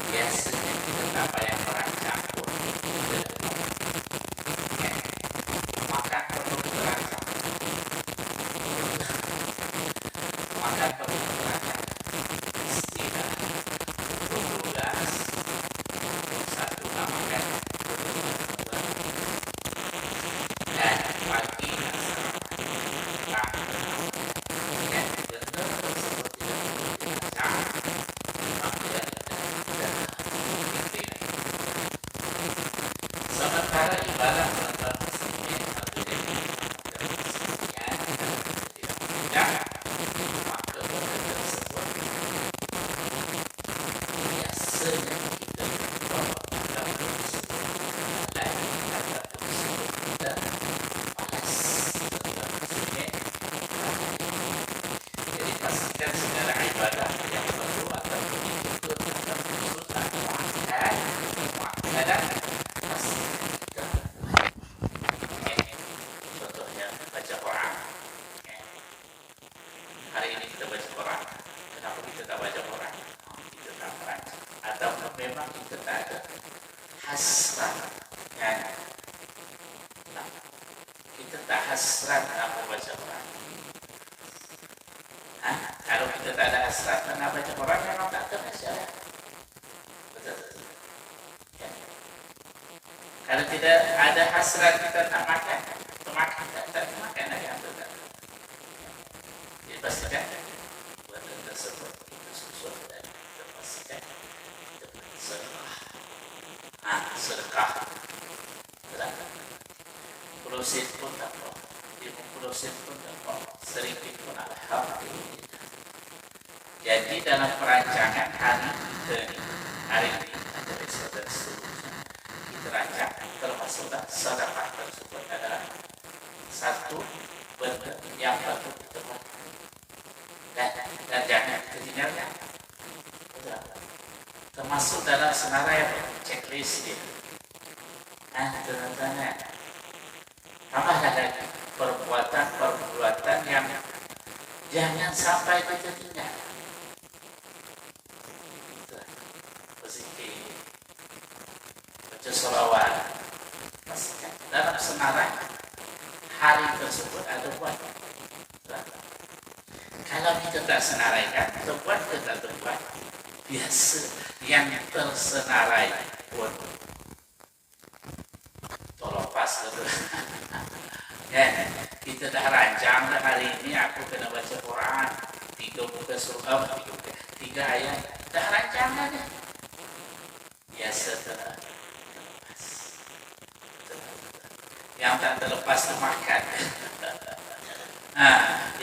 biasanya kenapa yang merancang pun tidak ya, maka perlu terancam, maka perlu terancam istilah tugas satu namakan dan bagi masyarakat yang benar tersebut tidak dirancang maka sementara ibadah menentang muslimin berbeda yang tidak maka benda tersebut biasanya kita bawa kata tersebut dan kata tersebut kita malas ketika muslimin. Jadi pastikan segala ibadah yang perlu atau diikut atau sunnah muakkadah contohnya baca Quran. Hari ini kita baca Quran. Kenapa kita tak baca Quran? Kita tak baca. Atau memang kita tak ada hasrat. Kita tak hasrat nak baca Quran. Kalau kita tak ada hasrat nak baca Quran, memang tak ada masalah. Betul. Kalau tidak ada hasrat kita tak makan, tak makan lagi betul tak? Jadi pastikan benda tersebut kita susun dan kita pastikan kita beri sedekah. Sedekah berapa? 10 sen pun tak apa, 50 sen pun tak apa, sedikit pun alhamdulillah. Jadi dalam perancangan hari ini ada episode seterusnya kita rancang termasuklah sedekah tersebut adalah satu benda yang perlu kita buat dan jangan kita tinggalkan. Termasuk dalam senarai checklist dia. Teman-teman, tambahlah lagi perbuatan yang jangan sampai kita tinggal. Berzikir, baca sholawat, pastikan dalam senarai hari tersebut ada buat. Kalau kita tak senaraikan, terbuat ke tak terbuat, biasa yang tersenarai pun tolong pas betul. Kita dah rancang dah hari ini aku kena baca Quran 3 muka surah 3 ayat, dah rancang aja. Biasa terlepas. Yang tak terlepas tu makan.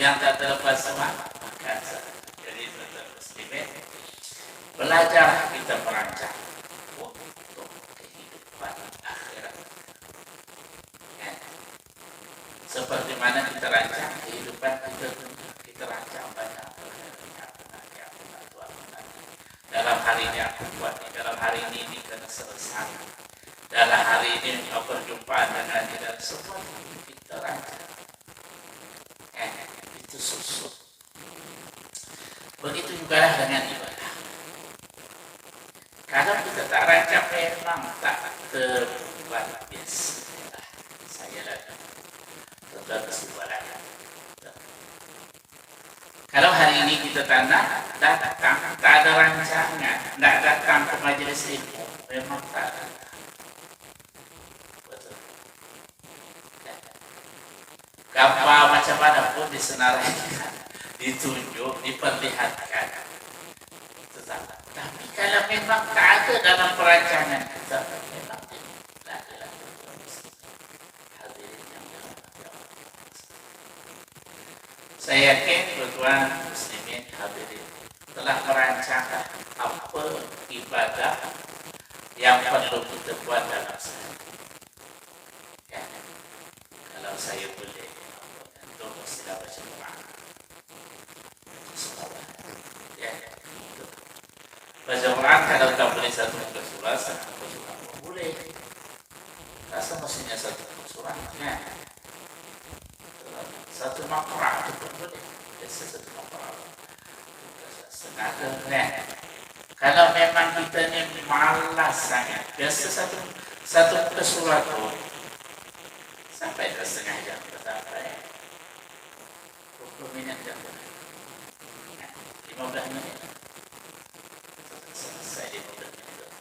Yang tak terlepas tu makan. Jadi tuan-tuan muslimin, belajar kita merancang untuk kehidupan akhirat. Seperti mana kita rancang kehidupan kita rancang banyak dalam hari ini aku buat, dalam hari ini kena selesai, dalam hari ini perjumpaan dengan kita, semua kita rancang. Itu susun. Begitu juga dengan ibadah. Kalau kita tak rancang, memang tak terbuat biasa. Saya lagi tentang kesimpulan. Kalau hari ini kita tak ada rancangan, tak datang ke majlis ilmu, memang tak ada. Betul. Gambar macam mana pun disenaraikan, ditunjuk, diperlihatkan. Tapi kalau memang tak ada dalam perancangan kita, memang tidak ada. Hadirin yang dirahmati. Saya yakin tuan-tuan muslimin hadirin telah merancangkan apa ibadah yang perlu kita buat dalam sehari. Kalau saya boleh untuk istilah baca Quran, baca Quran kalau tak boleh satu muka surah, satu muka surah boleh. Rasa maksudnya satu muka surah, satu makrah itu pun boleh. Biasa satu makrah. Setengah Kalau memang kita ni malas sangat, biasa satu surat tu sampai 2,5 jam sampai 20 minit jam 15 minit selesai 15 minit.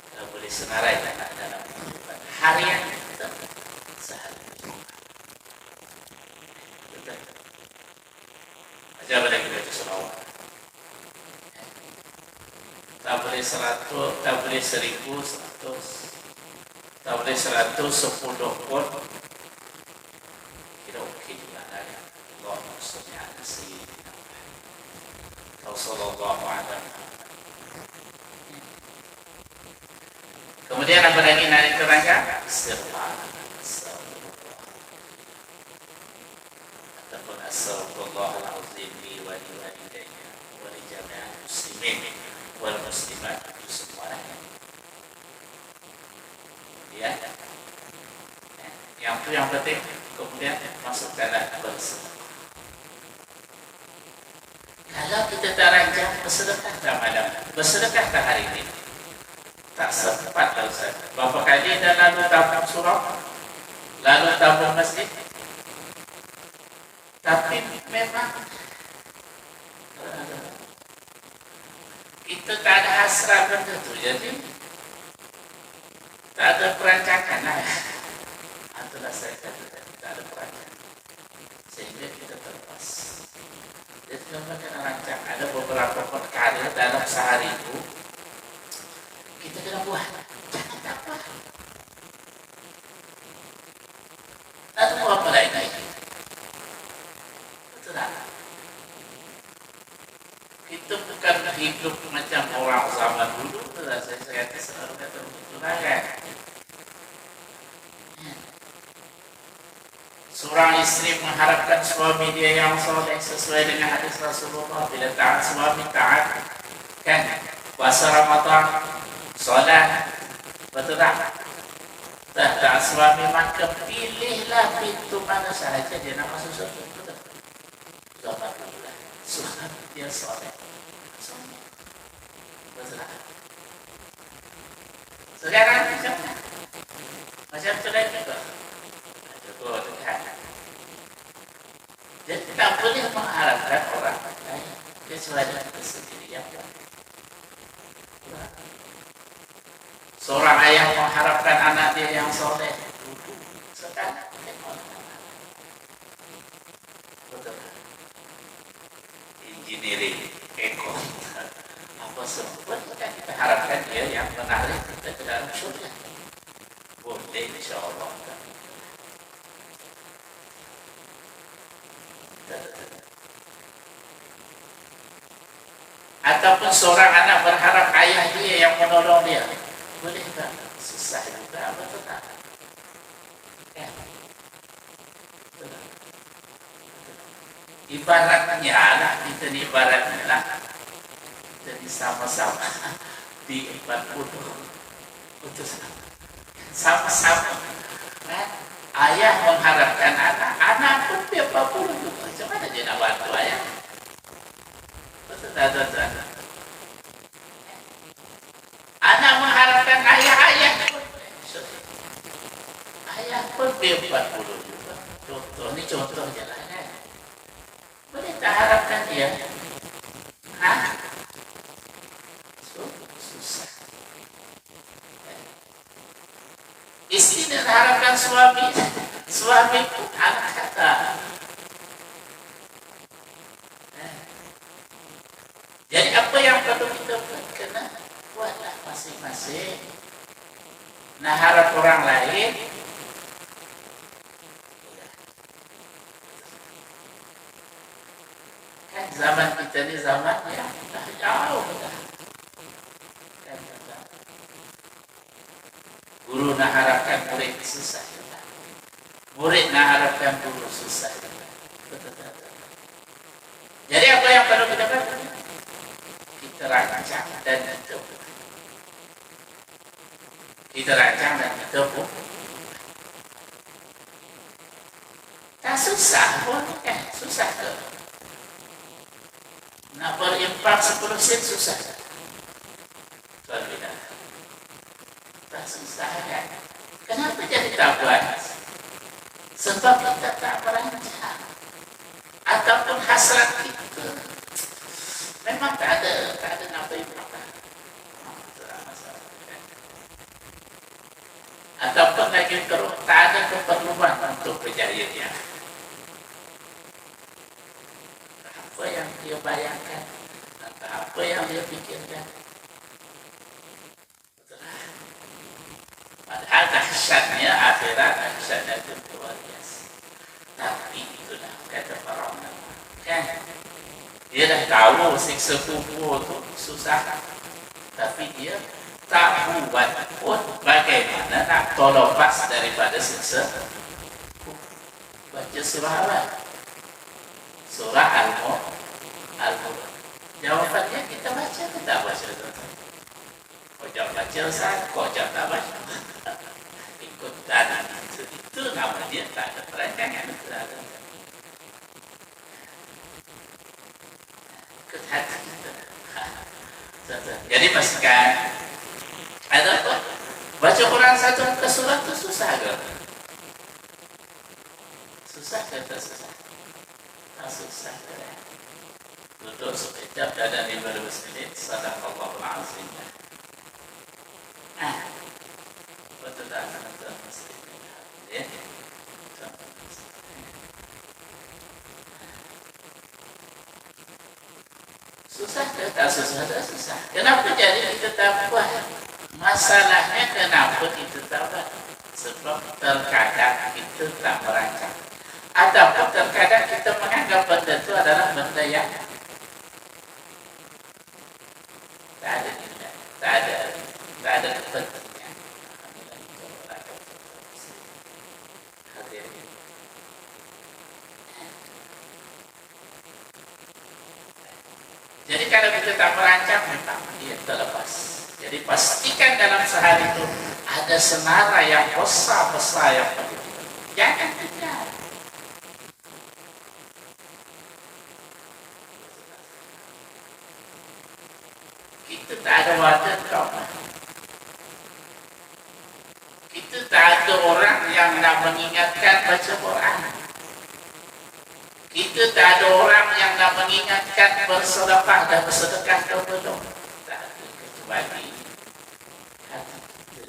Kalau boleh senarai dalam kehidupan harian kita sehari. Ajar pada kita baca selawat. Tak boleh 100, tak boleh 1,000, 100, tak boleh 110 pun kira okey juga lah ya. Allahumma salli ala sayyidina Muhammad sallallahu alaihi wasallam. Kemudian apa lagi nak diterangkan? Istighfar. Ataupun astaghfirullahal azim li wa li walidayya wa li jami'il muslimin wal muslimat, itu semuanya. Ya. Yang itu yang penting. Kemudian masukkanlah bersedekah. Kalau kita tak rancang bersedekah tak malam, bersedekah tak hari ini, tak sempat lah Ustaz. Berapa kali dah lalu tabung surau, lalu tabung masjid, tapi memang kita tak ada hasrat benda tu, jadi tak ada perancangan lah. Itulah saya kata tak ada perancangan, sehingga kita terlepas. Jadi kalau kena rancang, ada beberapa perkara dalam sehari itu kita kena buat, jangan tak buat. Tak tahu apa lagi. Betul tak? Kita bukan hidup macam orang zaman dulu. Saya kata selalu kata begitu lah kan. Seorang isteri mengharapkan suami dia yang soleh sesuai dengan hadis Rasulullah. Bila taat suami, taat kan puasa Ramadan, solat, betul tak? Taat suami, maka pilihlah pintu mana sahaja dia nak masuk surga. Betul? Zaman dulu lah, suami dia soleh, suami, betul tak? Sekarang macam mana? Macam tu lagi juga. Oh, dekat. Jadi tak boleh mengharapkan orang lain kecuali kita sendiri yang buat. Seorang ayah mengharapkan anak dia yang soleh, sekarang betul. Engineering, ekor, apa semua kita harapkan dia yang menarik kita ke dalam syurga. Boleh insyaAllah. Ataupun seorang anak berharap ayah dia yang menolong dia, boleh tak? Susah juga, betul tak? Ya. Ibaratnya lah, kita ni ibaratnya lah, kita ni sama-sama di 40, betul tak? Sama-sama kan? Ayah mengharapkan anak pun dia 40 juga. Macam mana dia nak bantu ayah? Betul tak? Anak mengharapkan ayah pun. Ayah pun dia 40 juga. Ini contoh je lah kan. Boleh tak harapkan dia? Susah. Isteri dan harapkan suami pun anak kata. Jadi apa yang perlu kita buat, kena buatlah masing-masing. Nah, harap orang lain, kan zaman kita ni zaman yang dah jauh dah. Guru nak harapkan murid susah juga. Murid nak harapkan guru susah juga. Betul. Jadi apa yang perlu kita buat? Kita rancang dan kita buat. Kita rancang dan kita buat. Tak susah pun kan? Susah ke? Nak berimpak 10 sen susah. Tuan Bina. Tak susah kan? Kenapa jadi tak buat? Sebab kita tak merancang. Ataupun hasrat kita. Memang tak ada nak berimpak. Ataupun lagi terus tak ada keperluan untuk berjaya. Apa yang dia bayangkan atau apa yang dia fikirkan, padahal dahsyatnya akhirat, dahsyatnya itu luar biasa. Tapi itulah kata para ulama, kan? Dia dah tahu siksa kubur itu susah, tapi dia tak buat pun bagaimana nak terlepas daripada siksa. Baca surah apa? Surah Al-Mulk. Jawabannya kita baca atau tak baca? Kau jangan baca Ustaz, kau jangan tak baca. Ikut tanah itu nama dia, tak ada perancangan. Ikut hati kita. Jadi pastikan ada apa? Baca Quran satu muka surat itu susah ke? Susah ke tak susah? Tak susah ke? Duduk sekejap dan 15 minit. Sadaqallahul azim. Betul tak? Betul. Ya. Susah ke? Tak susah? Tak susah. Kenapa jadi kita tak buat? Masalahnya kenapa kita tak buat? Sebab terkadang kita tak merancang. Ataupun terkadang kita menganggap benda itu adalah benda yang tak ada nilai, tak ada kepentingan. Jadi kalau kita tak merancang, memang dia terlepas. Jadi pastikan dalam sehari itu ada senarai yang besar-besar yang penting. Jangan tinggal. Kita tak ada wadah kawan. Kita tak ada orang yang nak mengingatkan baca Quran. Kita tak ada orang yang nak mengingatkan bersedekah dan bersedekah kepada. Tak ada kecuali hati kita.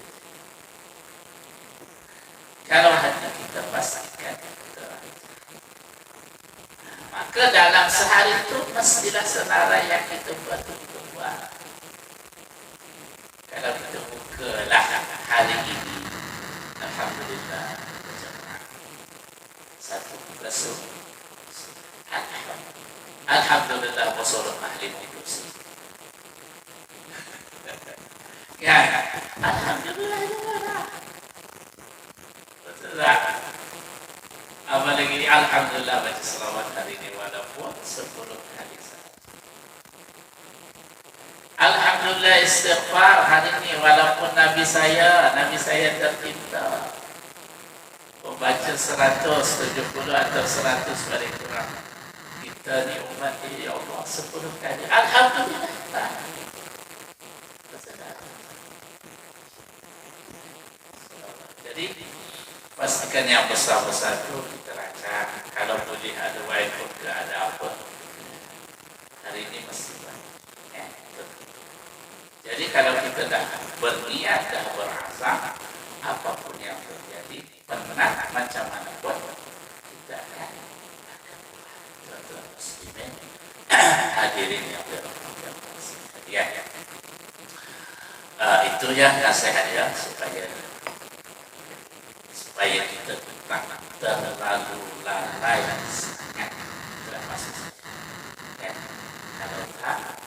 Kalau hati kita pastikan maka dalam sehari itu mestilah senarai yang kita buat. Kalau kita bukalah hari ini, alhamdulillah, satu besok, alhamdulillah, wasorot ahli kursi. Ya, alhamdulillah, betul tak? Apalagi alhamdulillah baca selawat hari ini walaupun 10 kali saja. Alhamdulillah istighfar hari ini walaupun Nabi saya tercinta membaca 170 atau 100 paling kurang. Kita ni umat ini ya Allah 10 kali. Alhamdulillah. Jadi pastikan yang besar-besar itu kita rancang. Kalau boleh ada whiteboard ke ada apa. Hari ini mesti jadi kalau kita dah berniat, dah berazam, apapun yang terjadi, penat macam mana pun, kita akan tuan-tuan muslimin hadirin yang berhormat. Ya. Itu yang nasihat ya supaya kita tak terlalu lalai sangat dalam masa ya. Kalau tak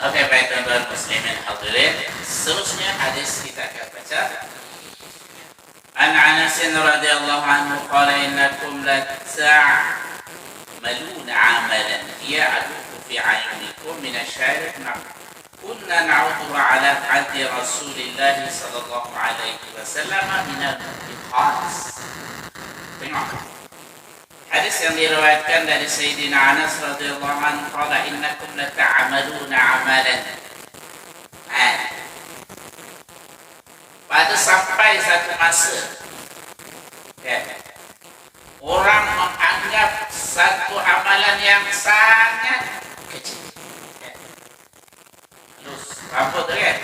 Oke, baik tuan-tuan muslimin hadirin. Seterusnya hadis kita akan baca. An Anas radhiyallahu anhu qala innakum la ta'maluna 'amalan ya'duku fi 'ayunikum min asy-syarih kunna na'udhu 'ala 'ahdi Rasulillah sallallahu alaihi wasallam min al-mubiqat. Tengok. Hadis yang diriwayatkan dari Sayyidina Anas radhiyallahu anhu qala innakum la ta'maluna 'amalan. Pada sampai satu masa orang menganggap satu amalan yang sangat kecil. Terus rambut tu kan?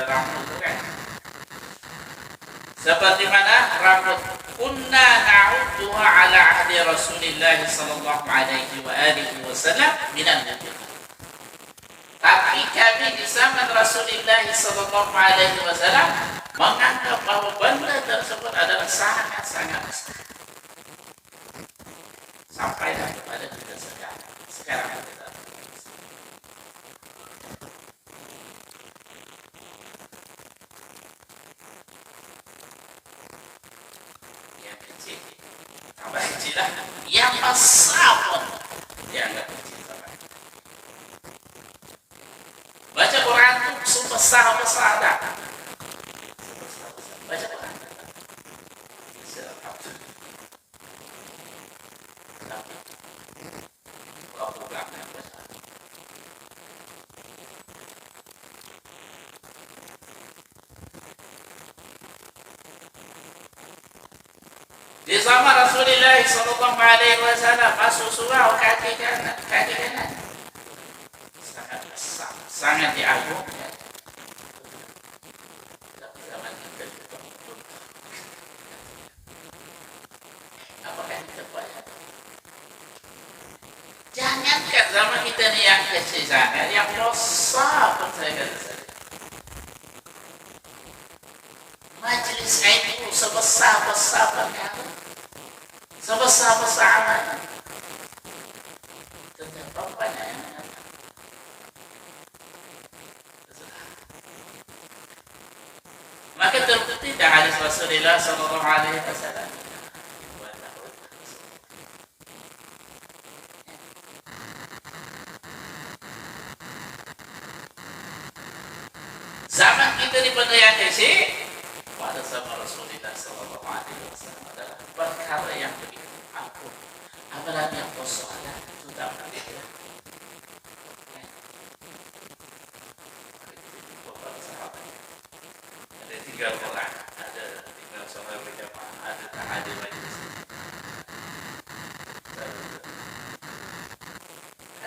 Rambut tu kan? Seperti mana rambut kunna na'udduha ala ahdi Rasulillah sallallahu alaihi wa alihi wasallam minal mubiqat. Tapi kami di zaman Rasulullah sallallahu alaihi wasallam menganggap bahawa benda tersebut adalah sangat-sangat besar. Sampailah kepada kita sekarang kita. Yang kecil, tambah kecil lah. Yang besar pun dianggap kecil sampai. Baca Quran tu sebesar-besar dah. Baca Quran. Di zaman Rasulullah sallallahu alaihi wasallam masuk surau kaki kanan. Sangat besar, sangat diagungkan. Tapi zaman kita juga apakah kita bayar? Jangankan zaman kita ni yang kecil sangat, yang besar pun saya kata. Majlis ilmu sebesar-besar perkara, sebesar-besar amalan, tetap banyak yang menentang. Maka terbukti dari hadis Rasulullah sallallahu alaihi wasallam. Zaman kita di benda yang kecil pada zaman Rasulullah sallallahu alaihi wasallam adalah perkara yang begitu agung. Apalagi yang bersoalan sudah mati. Beberapa sahabat ada 3 orang, ada 3 sahabat berjamaah, ada tak hadir majlis.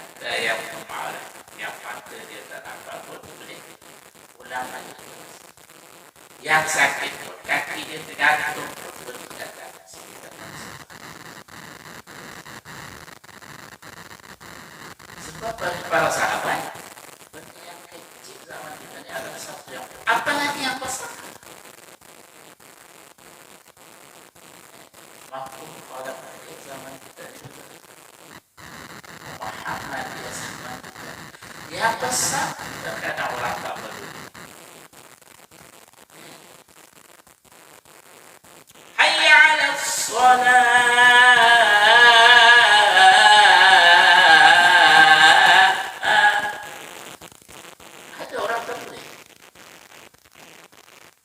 Ada yang marah, yang mata dia tak nampak pun boleh ulang lagi. Yang sakit pun kaki dia tergantung berdekat ke atas. Sebab bagi para sahabat, benda yang kecil zaman kita ni adalah satu yang apalagi yang besar. Waktu pada zaman kita juga pemahaman dia zaman kita yang besar terkadang orang tak perlu.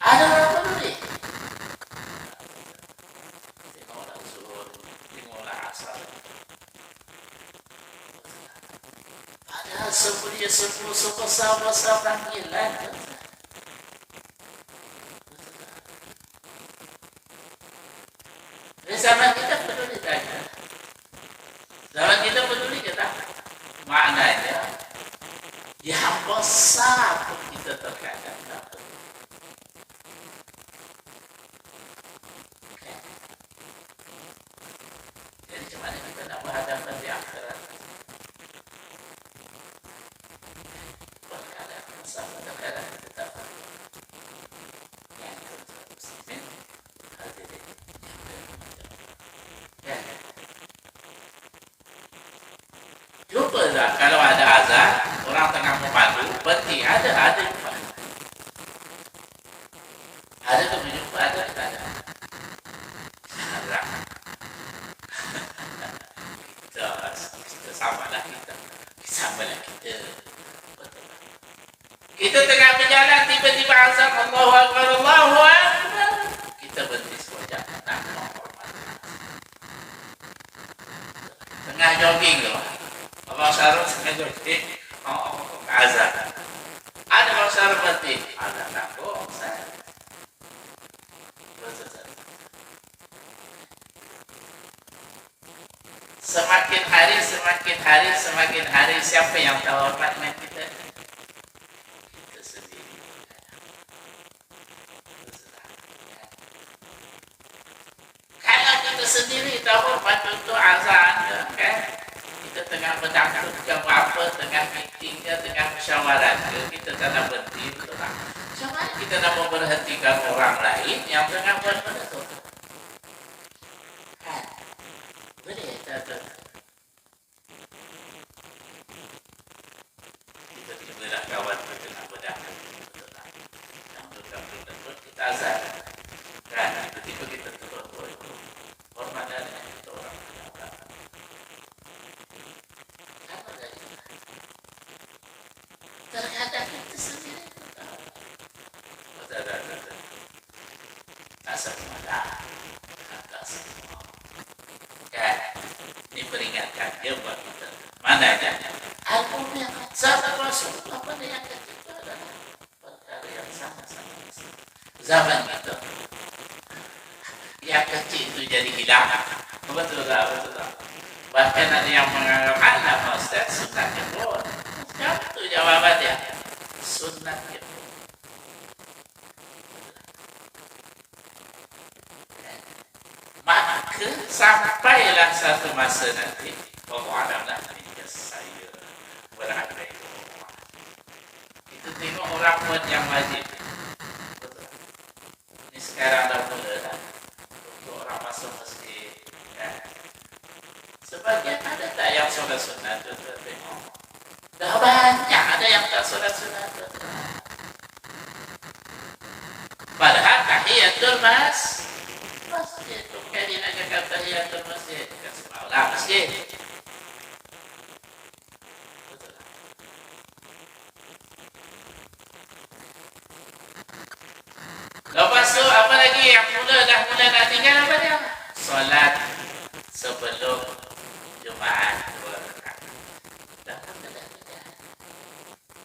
Ada orang peduli. Tengoklah zuhur, tengoklah asar. Padahal semuanya sebesar-besar panggilan. Zaman kita peduli tak? Zaman kita peduli ke tak? Maknanya yang besar pun kita terkadang tak peduli. Okay. Jadi macam mana kita nak berhadapan di akhirat? Berkala besar, berkala kita tak peduli. Yang muslimin hadirin. Jumpa tak kalau ada azan, orang tengah memadu, berarti ada kemenyuku, ada. Salah. kita sama lah kita. Kita tengah berjalan, tiba-tiba azan Allahu Akbar, Allahu Akbar. Kita berhenti sekejap, nak menghormati. Tengah jogging tu, Abang Syarul tengah jogging, azan. Ada Abang Syarul berhenti, azan aku, saya. Semakin hari, siapa yang tahu hormat dengan kita? Kita sendiri. Kalau kita sendiri tahu hormat untuk azan, kan? Kita tengah berdangkut ke apa, tengah meeting ke, tengah musyawarah ke, kita tak nak berhenti, betul tak? Macam mana kita nak memberhentikan orang lain yang tengah benda tu? Kan? Boleh tak? Kita nak kawan kita nak berdangkut, betul tak? Yang kita azan, kan? Tiba-tiba kita turun, hormat dan kita orang yang belakang. Apa dari kita? Terhadap kita sendiri. Tak semua dah. Tak semua. Kan? Ini peringatkan dia buat kita. Mana dia? Al-Qur'an yang sahabat Rasulullah pada yang ketiga adalah perkara yang sama-sama. Zaman itu yang kecil itu jadi hilang. Betul tak? Bahkan ada yang menganggap Ustaz sunnahnya pun. Siapa itu jawabannya? Sunnahnya pun. Maka sampailah satu masa nanti, Allah Alamlah hingga saya berada itu. Itu tengok orang buat yang wajib. Betul. Ini sekarang dah mula dah. Untuk orang masuk masjid. Ya. Sebagian ada tak yang solat sunat tu tengok. Dah banyak ada yang tak solat sunat tu. Padahal tahiyatul masjid tu kali nak cakap tahiyatul masjid kan semalam masjid. Betul tak? Lepas tu apa lagi yang dah mula nak tinggal apa dia? Solat sebelum Jumaat 2 rakaat. Dah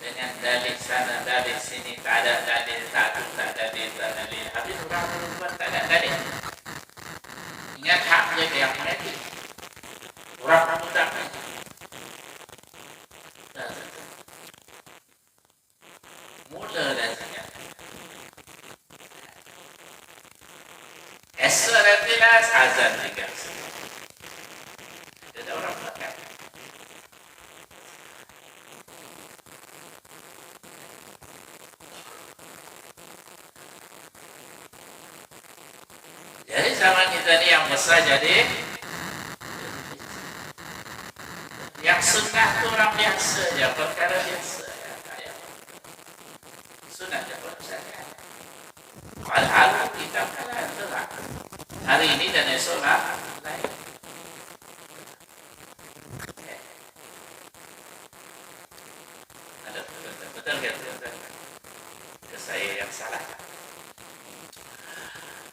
dengan dalil sana, dalil sini, tak ada dalil, tak ada dalil. Habis orang berbuat tak ada dalil. Ingat hak dia yang mengerti. Orang kamu tak mengerti. Mula dah sangat. Esok nanti lah azan juga. Ada orang makan. Jadi zaman kita ni yang besar jadi yang sunnah tu orang biasa je, perkara biasa ya. Sunnah je pun saja. Padahal kita kalah tu lah. Hari ini dan esok lah lain. Ada betul ke saya yang salah.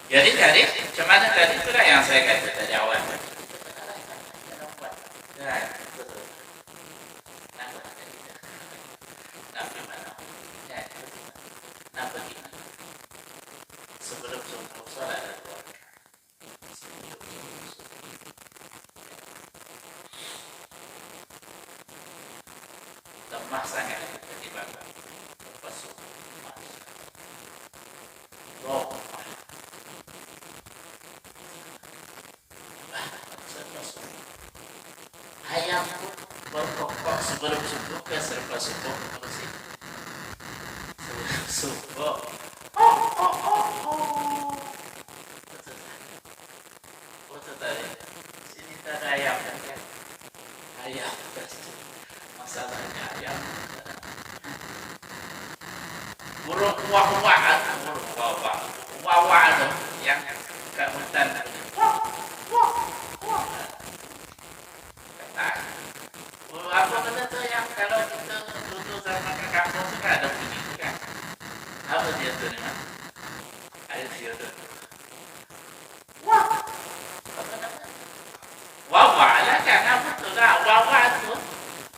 Jadi macam mana tadi itulah yang saya kata tadi awal. Sebelum solat ada 2 rakaat. Lemah sangat ibadah. Lepas subuh. Ayam pun berkokok sebelum subuh ke selepas subuh bersih. Sebelum subuh. Betul tadi. Sini tak ada ayam kan? Ayam pasti. Masalahnya ayam. burung wah-wah, burung wah-wah itu yang ke hutan. Wah, wah, wah. Kata, apa kata tuh yang kalau kita duduk sama ke kampung itu kan ada bunyi itu kan? Apa dia tuh nih? Ayo dia tuh. Wah, apa namanya? Wah-wah lah kan apa tuh lah? Wah-wah tuh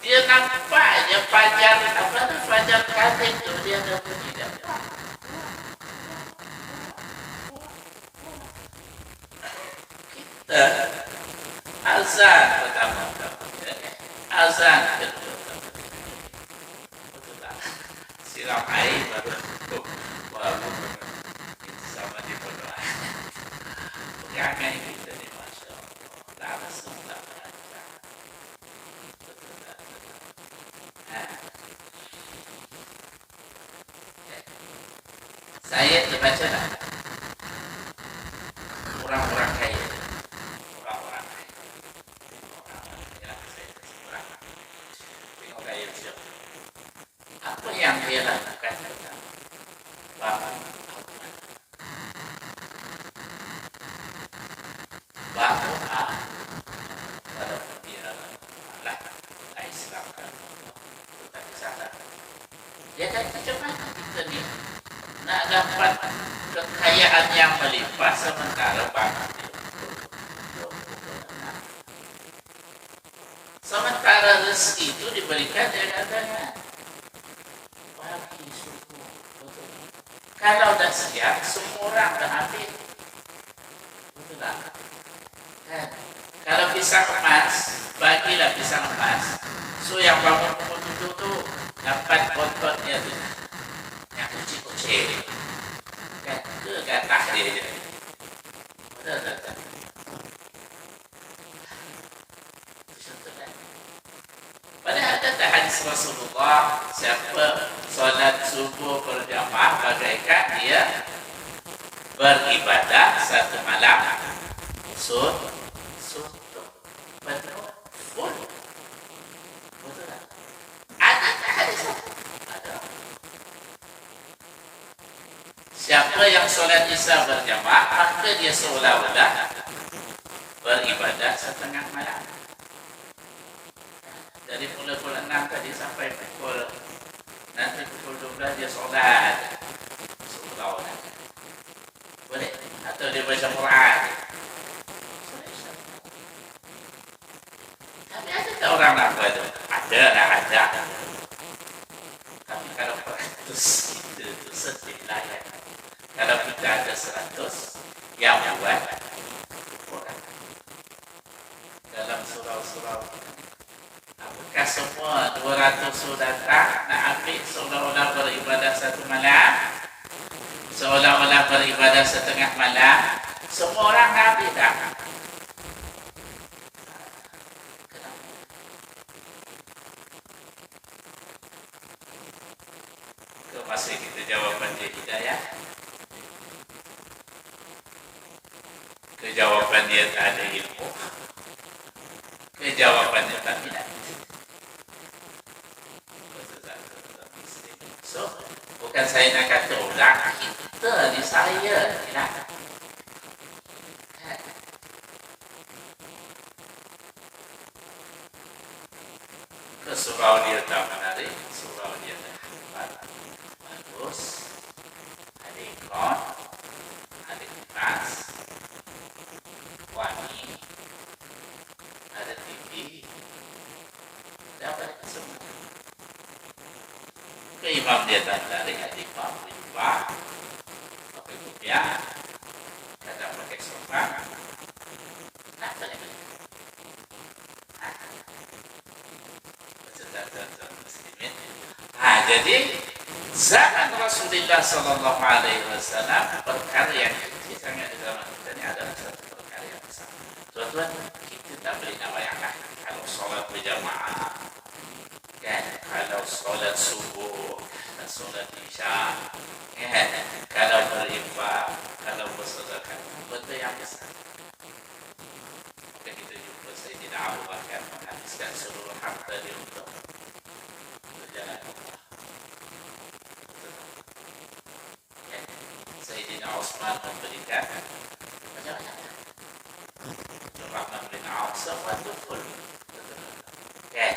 dia nampak aja fajar apa tuh fajar kadzib tuh dia ada bunyi dia. Azan pertama, azan kedua, betul tak? Siram air baru itu sama di berdoa. Pegangan kita ni masya Allah, tak langsung tak berancang, betul tak? Saya terbaca lah orang-orang kaya. Apa yang dia lakukan bahwa pada dia lah Islam kan bukan kesalahan. Dia kan macam mana kita ni nak dapat kekayaan yang melimpah sementara bangun sementara rezeki itu diberikan dengan adanya pagi subuh. Kalau dah siap, semua orang dah ambil. Betul tak? Kan? Kalau pisang emas, bagilah pisang emas. So yang bangun pukul 7 tu dapat kontotnya tu, yang kecil-kecil. Kan? Ke gatah dia je. Betul tak? Padahal kata hadis Rasulullah, siapa solat subuh berjamaah bagaikan dia beribadah satu malam suntuk penuh full. Betul tak? Ada hadis? Ada. Siapa yang solat isya berjamaah maka dia seolah-olah beribadah setengah malam. Dari pukul 6 tadi sampai pukul 12 dia solat seolah-olah. Boleh? Atau dia baca Quran. Tapi ada tak orang nak buat itu? Ada. Tapi kalau 100 itu sedih lah ya. Kalau kita ada 100 yang buat orang dalam surau-surau. Apakah semua 200 sudah tak nak ambil seolah-olah beribadah satu malam, seolah-olah beribadah setengah malam, semua orang nak ambil tak? Ke masih kita jawapan dia hidayah? Ke jawapan dia tak ada ilmu? Ke jawapannya tak minat? So, bukan saya nak kata orang, kita ni saya ni lah. Ke surau dia tak menarik, surau dia dah bagus, ada ikon, ada kipas, wangi, ada TV, dapat semua. Ke imam dia tak tarik hati imam berjubah pakai kopiah kadang pakai sofa nak lagi macam muslimin. Jadi zaman Rasulullah sallallahu alaihi wasallam perkara yang kecil sangat di zaman kita ni adalah satu perkara yang besar. Tuan-tuan, kita tak boleh nak bayangkan kalau solat berjamaah kan, kalau solat subuh, solat isya, kan, kalau berinfak, kalau bersedekah, benda yang besar. Maka kita jumpa Sayyidina Abu Bakar menghabiskan seluruh harta dia untuk berjalan Allah. Osman memberikan macam-macam. Rahman bin Auf semua itu full. Kan?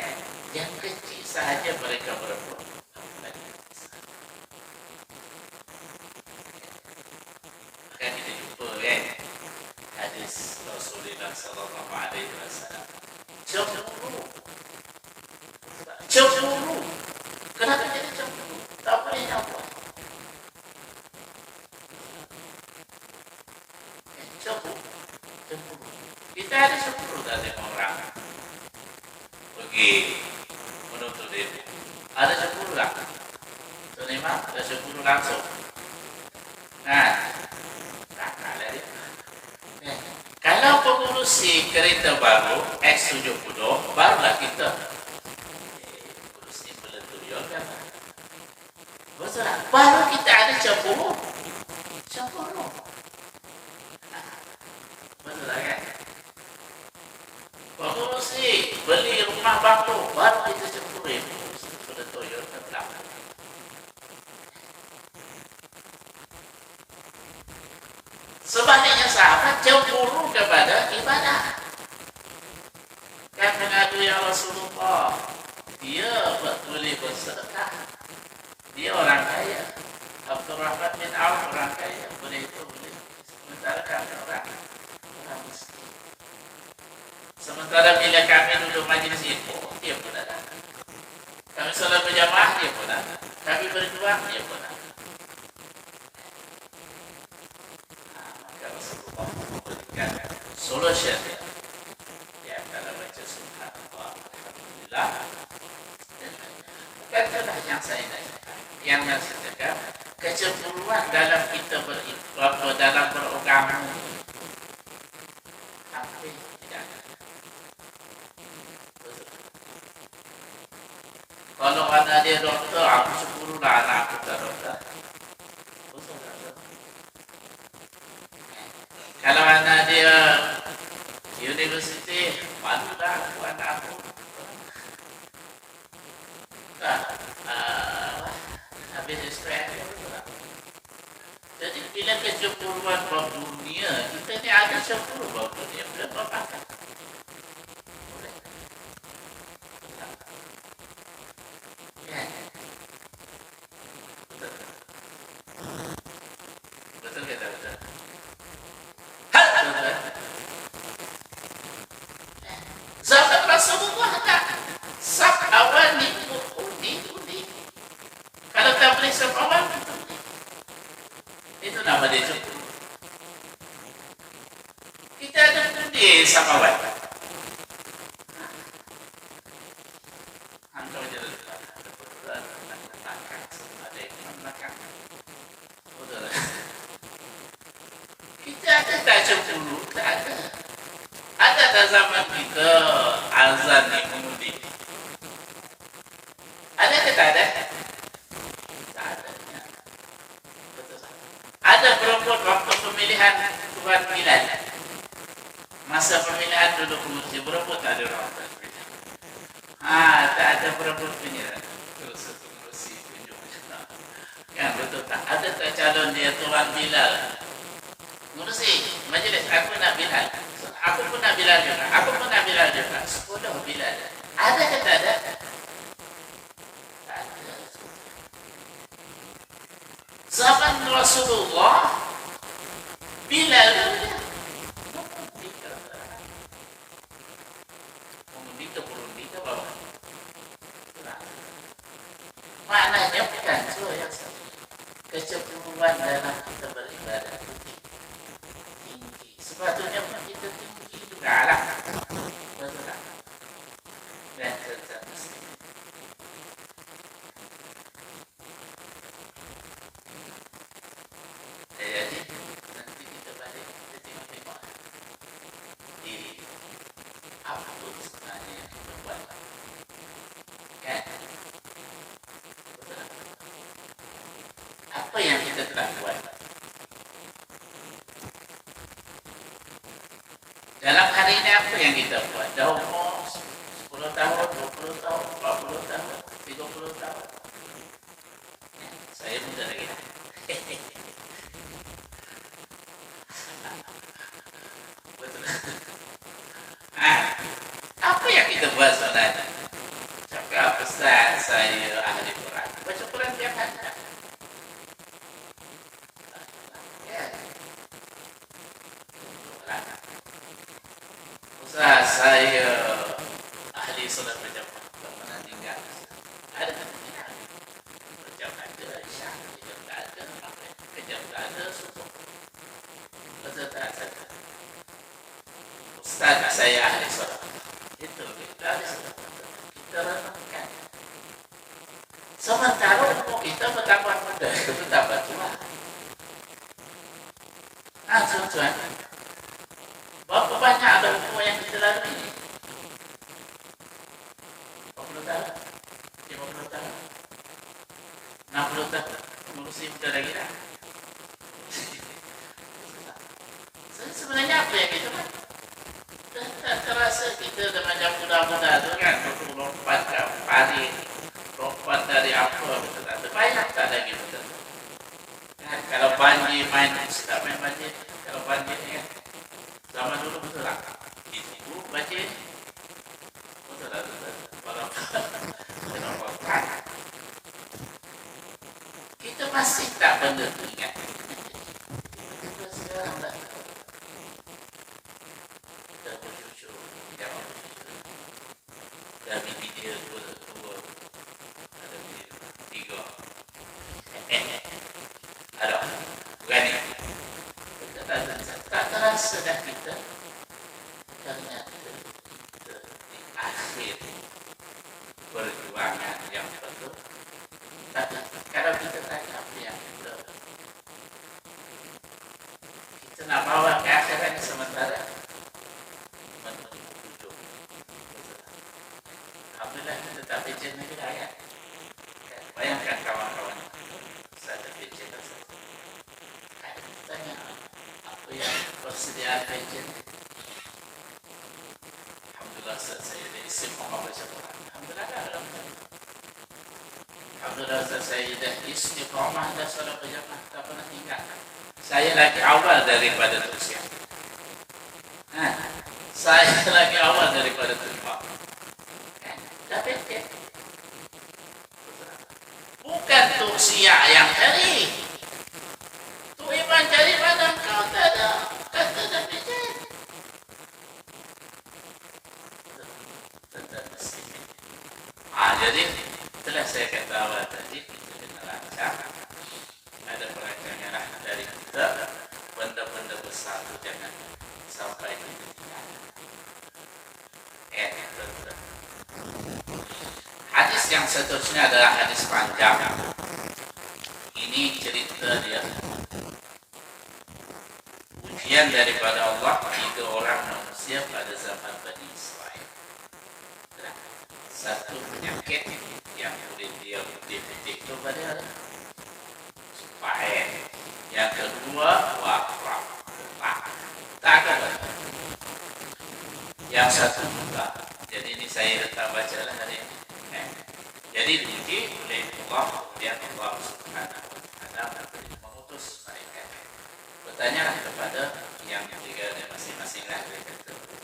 Yang kecil sahaja mereka berebut. Maka kita jumpa kan hadis Rasulullah sallallahu alaihi wasallam. Cemburu. Kenapa jadi cemburu? Tak boleh apa. Cemburu. Kita ada cemburu dari orang. Pergi menuntut ilmu. Ada cemburu tak? Memang ada cemburu langsung. Nah, ada dia. Kalau pengurusi kereta baru X70, barulah kita pengurusi peletuyul kan. Betul tak? Baru kita ada cemburu. Betul tak kan? Pengurusi beli rumah baru, baru kita cemburu pengurusi peletuyul kan belakang. Sebaliknya sahabat cemburu kepada ibadah. Kan mengadu ya Rasulullah, dia boleh bersedekah, dia orang kaya. Abdurrahman bin Auf orang kaya, boleh itu boleh. Sementara kami orang miskin. Sementara bila kami duduk majlis ilmu, dia pun ada. Kami salat berjamaah, dia pun ada. Kami berjuang, dia pun ada. Solution ya kalau baca subhanallah alhamdulillah bukanlah yang saya nak cakap kecemburuan dalam kita dalam beragama hampir tidak ada. Kalau ada dia doktor, aku cemburu lah anak aku tak doktor. Kalau anak dia universiti, malulah aku anak aku. Habis SPM. Jadi bila kecemburuan bab dunia, kita ni ada cemburu bab dunia. Boleh apa-apa. Boleh. Ya. Betul. Betul ke tak betul? Zaman Rasulullah tak sab awal ni undi. Kalau tak boleh sab awal itu nama dia cemburu. Kita ada undi sab awal. Antum jadi ada yang belakang. Betul. Kita ada tak cemburu? Tak ada. Ada tak zaman kita azan ni mengundi? Ada ke tak ada? Tak ada. Betul. Ada berebut waktu pemilihan Tuan Bilal. Masa pemilihan duduk pengurusi berebut tak ada orang pemilihan. Tak ada berebut pemilihan. Terus pengurusi tunjuk. Kan betul tak? Ada tak calon dia Tuan Bilal? Mengurusi majlis aku nak Bilal. Aku pun nak Bilal juga. 10 Bilal. Ada ke tak ada? Tak ada. Zaman Rasulullah, Bilal mengundika bawah. Maknanya bukan itu yang kecemburuan dalam kita beribadah tinggi. Sepatutnya kita tinggi juga lah. Betul tak? Dan tetap mesti. Jadi nanti kita balik kita tengok diri apa tu sebenarnya yang kita buat. Kan? Betul tak? Apa yang kita telah buat? Dalam hari ini apa yang kita buat? Dah umur 10 tahun, 20 tahun, 40 tahun, 30 tahun. Saya muda lagi. buat sebenarnya. Cakap Ustaz, saya ahli Quran. Baca Quran tiap hari. Ya. Ustaz, saya ahli solat berjamaah. Tak pernah tinggal. Ada tak tinggal? Berjamaah ada, Isyak. Kejam tak ada. Kejam tak ada, subuh. Betul tak ada? Ustaz, saya ahli solat. Itu kita ahli solat. Kita renungkan. Sementara umur kita bertambah muda, bertambah tua. Tuan-tuan, berapa banyak ada umur yang kita lalui ini? 40 tahun, 50 tahun, 60 tahun, ngurusi muda lagi dah. Sebenarnya apa yang kita buat? Tak terasa kita dah macam muda-muda tu kan, lompat ke pari, lompat dari apa, betul tak? Banyak tak lagi betul. Kan, kalau banjir main, tak main banjir. Kalau banjir ni kan, zaman dulu betul tak? Itu banjir, betul tak? Kalau kita masih tak benda tu ingat. Kita sekarang tak tahu. Kita bercucur, kita bercucur. Dah bibi dia dua, ada bibi tiga. Ada, bukan ni. Kita tak terasa dah kita ternyata kita di akhir perjuangan yang betul. Tapi kalau kita tanya apa yang kita nak bawa ke akhirat sementara menuju ujung. Alhamdulillah kita tak pencet lagi dah ya. Bayangkan kawan-kawan saya pencet tersebut. Tanya apa yang persediaan pencet. Alhamdulillah saya dari semua baca Quran. Alhamdulillah Alhamdulillah saya dah istiqamah dah solat berjamaah, tak pernah tinggal. Saya lagi awal daripada usia. Saya lagi awal daripada terima. Dah pencet. Bukan tu usia yang cari. Tu iman cari pada kau tak ada. Kata dah pencet. Jadi setelah saya kata awal tadi, kita kena rancang. Ada perancangan lah dari kita. Benda-benda besar itu jangan sampai ditinggalkan. Betul. Hadis yang seterusnya adalah hadis panjang. Ini cerita dia. Ujian daripada Allah 3 orang manusia pada zaman Bani Israel. Satu penyakit yang boleh dia dipetik kepada supaya yang kedua wafat tak ada yang satu juga. Jadi ini saya letak baca lah hari ini. Jadi diuji oleh Allah, kemudian Allah Subhanahu wa Ta'ala mengutus mereka. Bertanyalah kepada yang ketiga dan masing-masing lah.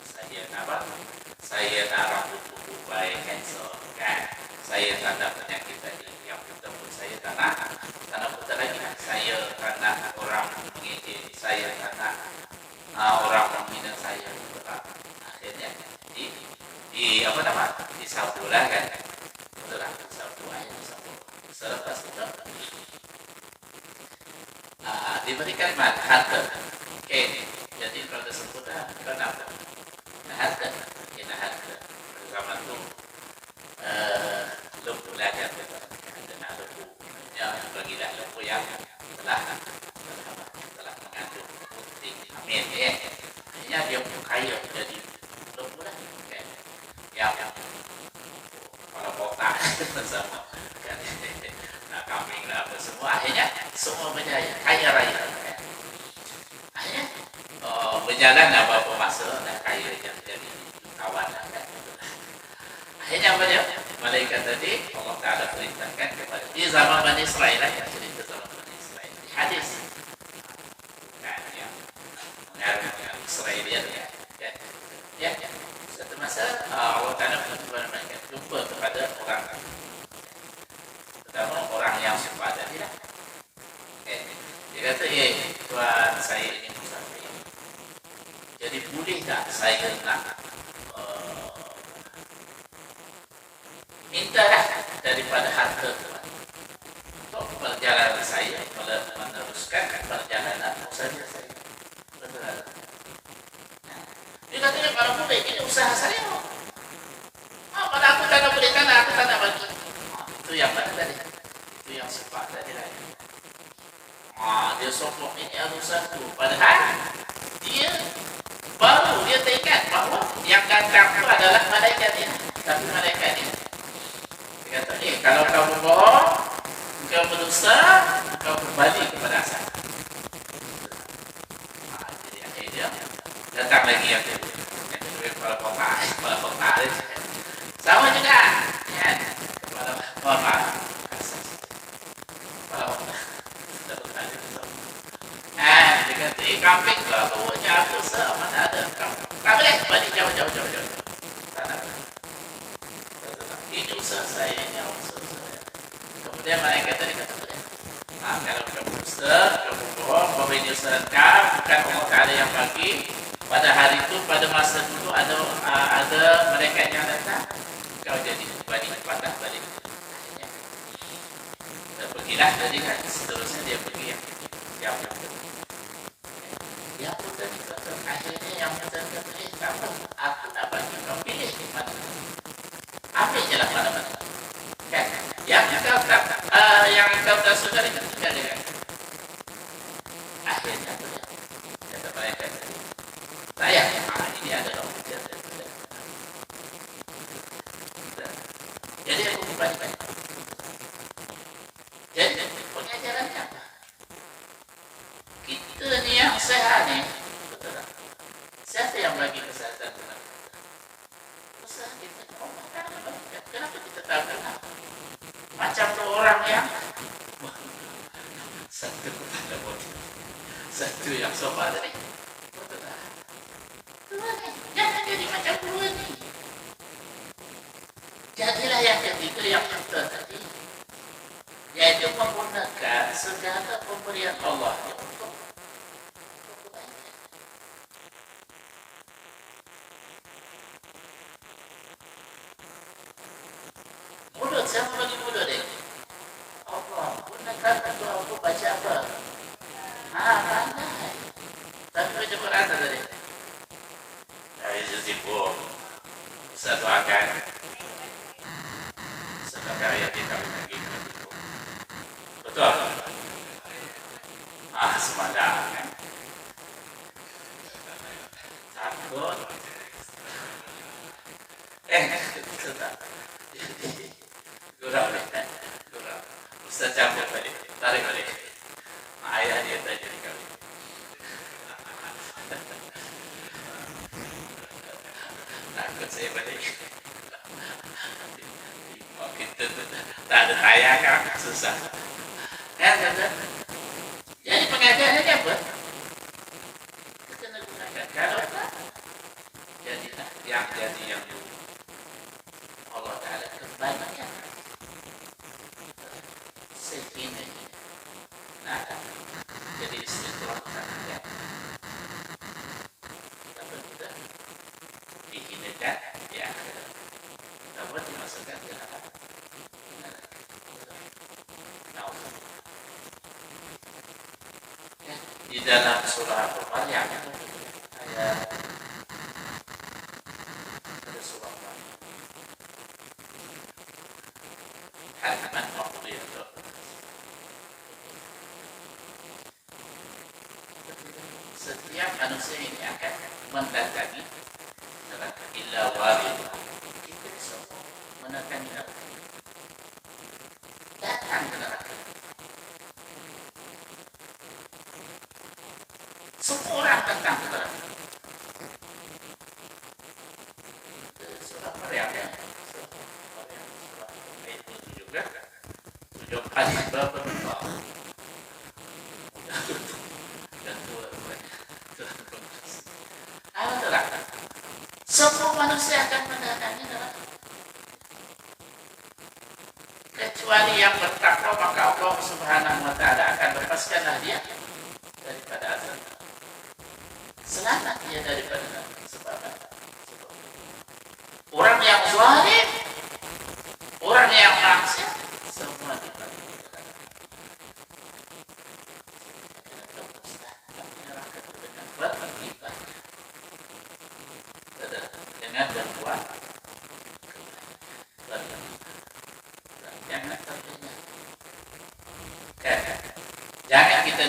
Saya nak apa? Saya nak rambut kuku baik, cancer, kan? Saya tak nak penyakit tadi. Yang kita pun saya tak nak putar lagi. Saya tak nak orang mengejek. Saya tak nak orang menghina saya. Akhirnya di apa nama? Disabu lah kan? Betul lah, disabu aja, disabu. Selepas itu diberikan harta. Okay. Jadi kalau tersebut kenapa? Harta. Kita harta. Zaman itu lembu lah kan? Ada lembu. Ya, bagilah lembu yang telah mengandung putih. Amin. Akhirnya dia pun kaya jadi lembu lah. Okay. Yang kalau botak bersama kan? Nak kambing lah apa semua. Akhirnya semua berjaya. Kaya raya. Akhirnya berjalan apa-apa masa dah kaya yang jadi kawan lah kan. Akhirnya apa dia? Malaikat tadi Allah Ta'ala perintahkan kepada di zaman Bani Israel lah, yang cerita zaman Bani Israel di hadis kan, yang mengarang Israelian ya. Satu masa Allah Ta'ala Dia kata, tuan saya ini musafir. Jadi boleh tak saya nak mintalah daripada harta tuan untuk perjalanan saya, meneruskan perjalanan usaha saya. Betul. Dia katanya kalau boleh, ini usaha saya. Pada aku tak nak boleh tanah, aku tak nak bagi. Itu yang mana tadi? Itu yang sepak tadi lagi. Dia sokong ini usaha tu. Padahal dia baru dia teringat bahawa yang datang itu adalah malaikat ini. Tapi malaikat ini dia kata, kalau kau berbohong, kau berdosa, kau kembali kepada asal. Jadi akhirnya datang lagi yang kedua. Yang kedua kepala kota. Sama juga kan? Kepala kota. Kepala kota. Dia kata, kambing tu aku jatuh mana ada kambing. Tak boleh, balik jauh. Tak nak. Ini usaha saya, ini usaha saya. Kemudian malaikat tadi kata, kalau kamu usaha, kamu bohong, bahwa ini usaha kau, bukan Allah Ta'ala yang bagi. Pada hari itu, pada masa dulu ada malaikat yang datang, kau jadi patah balik. Dan pergilah tadi kan, seterusnya dia pergi yang dia pun tadi kata, akhirnya yang tadi kata, aku tak bagi kau pilih di mana. Ambil je lah mana-mana. Kan? Yang kau tak suka dengan tinggal dengan. Akhirnya kata mereka tadi, saya ini adalah ujian daripada. Jadi aku berbalik. Jadi pengajarannya apa? Kita ni yang sehat ni, betul tak? Siapa yang bagi kesehatan kita? Usaha kita. Kenapa kita tak kenal? Macam tu orang yang satu kepada motif, satu yang sopan tadi. Betul tak? Tuan ni, jangan jadi macam dua ni. Jadilah yang ketiga yang betul tadi, yaitu menggunakan segala pemberian Allah untuk kebaikan. Mulut, siapa bagi mulut ni? Allah, gunakan untuk aku baca apa? Pandai. Tapi baca Quran tadi. Dari setiap satu akan satu karya kita lagi. Betul? Semangat kan? Takut. Tetap. Gurau. Ustaz campur balik. Tarik balik. Ayah dia tak jadi kali. Takut saya balik. Kita tak ada tayangan, susah. Kata. Jadi pengajarannya apa? Kita kena gunakan. Kalau tak, jadilah yang jadi yang dulu. Allah Ta'ala kebanyakan. Sehingga jadi istiqlal kan. Tapi kita dihinakan di akhirat. Dapat dimasukkan ke neraka. Di dalam surah Al-Maryam ayat ada surah halaman 40. Setiap manusia ini akan mendatangi neraka illa waridha. Kita semua mendatangi neraka. Datang ke neraka. Semua orang datang ke neraka. Surah Maryam ya. Surah ayat 7 juga. 7 kali berapa bentuk. Dan neraka. Semua manusia akan mendatangi neraka. Kecuali yang bertakwa, maka Allah Subhanahu wa Ta'ala akan lepaskanlah dia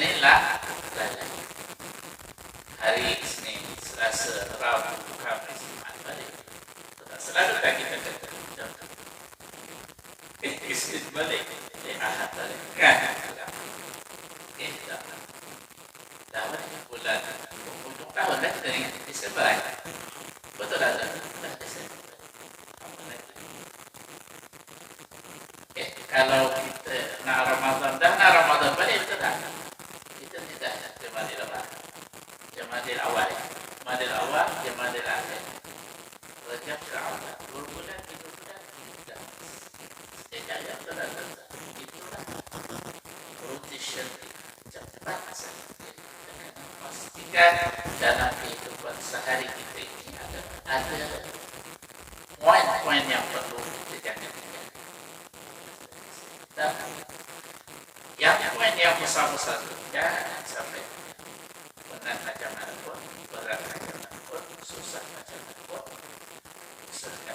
Senin lah hari Senin, Selasa, Rabu, Khamis, Jumat balik. Selalu tak kita kata Isnin balik, Ahad balik. Kan? Dah bulan hujung tahun dah kita ingat Disember. Betul dah Disember. Kalau kita nak Ramadan balik betul tak? Kita tidak Jamadil awal, Jamadil awal, Jamadil akhir. Rajab Sya'ban, 2 bulan, 3 bulan, dah. Sekejap dah. Itulah rotation cepat asal. Pastikan dalam kehidupan sehari kita ini ada poin-poin yang perlu kita jaga. Dan yang poin yang besar-besar itu jangan sampai benar macam mana pun, berat macam mana pun, susah macam mana pun, usahakan.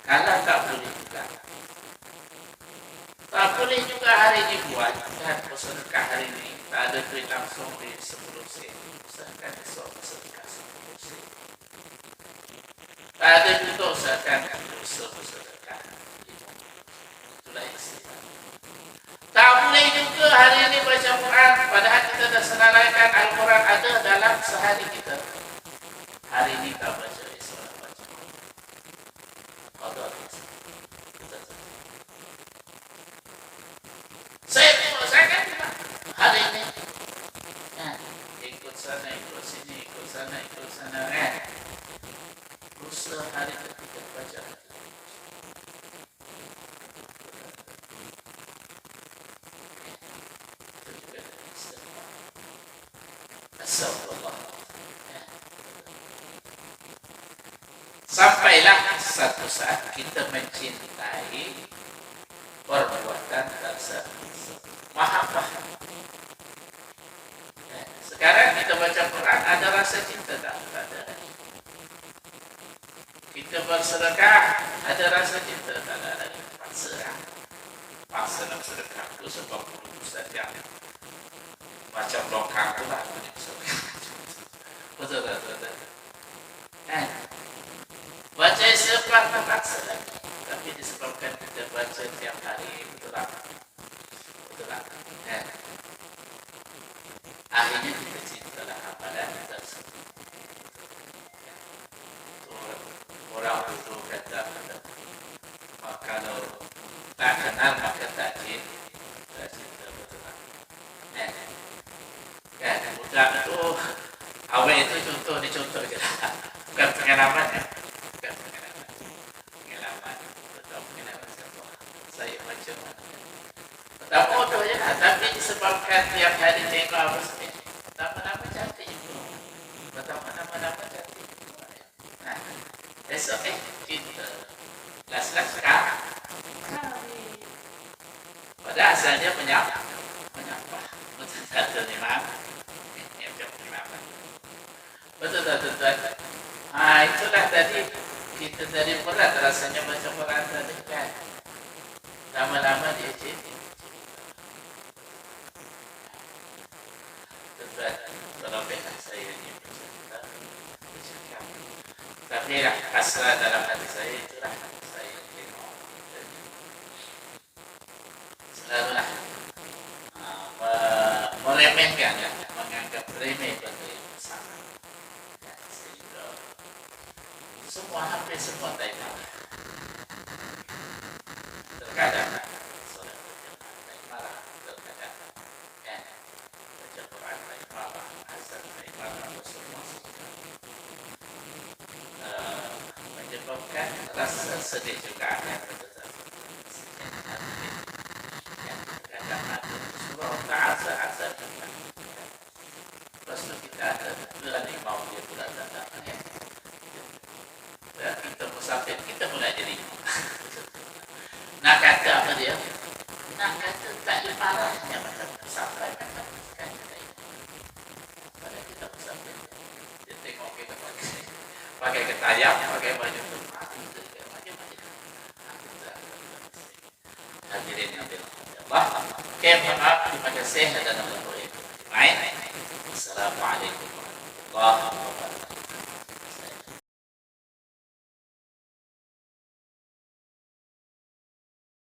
Kalau tak boleh juga, tak boleh juga hari ini buat dan bersedekah hari ini tak ada duit langsung di 10 sen, usahakan esok bersedekah 10 sen. Tak ada juga usahakan bersedekah 5. Itulah istilah. Tak boleh juga hari ini baca Quran, padahal kita dah senaraikan Al-Quran ada dalam sehari kita. Hari ini tak baca, esok tak baca. Saya kan hari ini ikut sana, ikut sini, ikut sana kan. Lusa hari ketiga baca. Sampailah satu saat kita mencintai perbuatan tersebut. Mahabbah. Sekarang kita baca Quran, ada rasa cinta tak? Tak ada. Kita bersedekah, ada rasa cinta tak? Ada lagi. Paksa nak sedekah tu sebab ustaz yang macam longkang tu lah. Betul. Baca sebab terpaksa lagi, tapi disebabkan kita baca tiap hari, betul tak? Akhirnya kita cintalah amalan tersebut. Orang dulu kata, kalau tak kenal maka tak cinta, betul tak? Kan, budak tu, awal itu dicontoh je lah, bukan pengalaman ya. Tak bodoh je lah, tapi disebabkan tiap hari tengok apa sebenarnya. Nama-nama cantik itu. Nama-nama cantik itu. Esok kita las-las sekarang. Pada asalnya menyapa. Betul-betul memang. Betul-betul. Itulah tadi. Kita tadi berat rasanya baca Quran tadi kan. Lama-lama dia cinta. Kalau benar saya ini bercakap, tapi asal dalam hati saya itulah saya tengok. Selalulah meremehkan, menganggap remeh benda yang besar. Sehingga hampir semua tema terkadang menyebabkan rasa sedih juga akan kadang ada surau ta'asa lepas itu kita ada bulan imam dia pula datang dan kita musafir kita mulai jadi nak kata apa dia nak kata tak ibaratnya macam sampai macam kan pada kita musafir dia tengok kita pakai ketayang, pakai baju tu hadirin yang dirahmati Allah. Terima kasih dan warahmatullahi wabarakatuh.